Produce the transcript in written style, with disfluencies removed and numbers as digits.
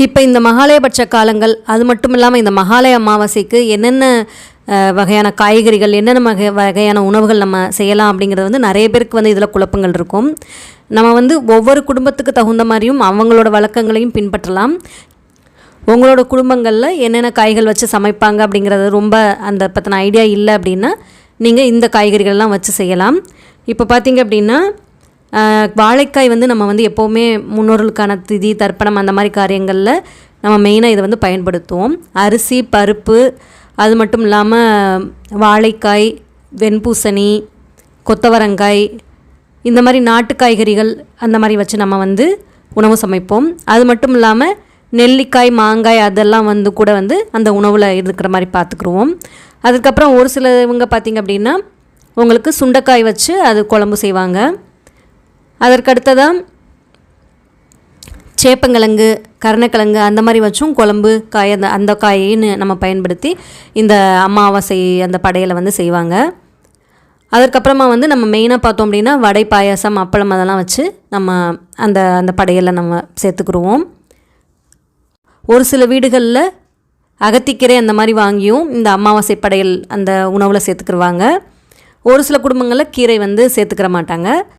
இப்போ இந்த மகாலயபட்ச காலங்கள் அது மட்டும் இல்லாமல் இந்த மகாலய அமாவாசைக்கு என்னென்ன வகையான காய்கறிகள் என்னென்ன வகையான உணவுகள் நம்ம செய்யலாம் அப்படிங்கிறது வந்து நிறைய பேருக்கு வந்து இதில் குழப்பங்கள் இருக்கும். நம்ம வந்து ஒவ்வொரு குடும்பத்துக்கு தகுந்த மாதிரியும் அவங்களோட வழக்கங்களையும் பின்பற்றலாம். உங்களோட குடும்பங்களில் என்னென்ன காய்கள் வச்சு சமைப்பாங்க அப்படிங்கிறது ரொம்ப அந்த பற்றின ஐடியா இல்லை அப்படின்னா நீங்கள் இந்த காய்கறிகள்லாம் வச்சு செய்யலாம். இப்போ பார்த்திங்க அப்படின்னா வாழைக்காய் வந்து நம்ம வந்து எப்போவுமே முன்னோர்களுக்கான திதி தர்ப்பணம் அந்த மாதிரி காரியங்களில் நம்ம மெயினாக இதை வந்து பயன்படுத்துவோம். அரிசி பருப்பு அது மட்டும் இல்லாமல் வாழைக்காய் வெண்பூசணி கொத்தவரங்காய் இந்த மாதிரி நாட்டு காய்கறிகள் அந்த மாதிரி வச்சு நம்ம வந்து உணவு சமைப்போம். அது மட்டும் இல்லாமல் நெல்லிக்காய் மாங்காய் அதெல்லாம் வந்து கூட வந்து அந்த உணவில் இருக்கிற மாதிரி பார்த்துக்குருவோம். அதுக்கப்புறம் ஒரு சிலவங்க பார்த்திங்க அப்படின்னா உங்களுக்கு சுண்டைக்காய் வச்சு அது குழம்பு செய்வாங்க. அதற்கடுத்ததான் சேப்பங்கிழங்கு கருணக்கிழங்கு அந்த மாதிரி வச்சும் குழம்பு காய் அந்த காயின்னு நம்ம பயன்படுத்தி இந்த அமாவாசை அந்த படையலை வந்து செய்வாங்க. அதற்கப்புறமா வந்து நம்ம மெயினாக பார்த்தோம் அப்படின்னா வடை பாயாசம் அப்பளம் அதெல்லாம் வச்சு நம்ம அந்த படையலை நம்ம சேர்த்துக்குருவோம். ஒரு சில வீடுகளில் அகத்திக்கீரை அந்த மாதிரி வாங்கியும் இந்த அமாவாசை படையல் அந்த உணவில் சேர்த்துக்குருவாங்க. ஒரு சில குடும்பங்களில் கீரை வந்து சேர்த்துக்கிற மாட்டாங்க.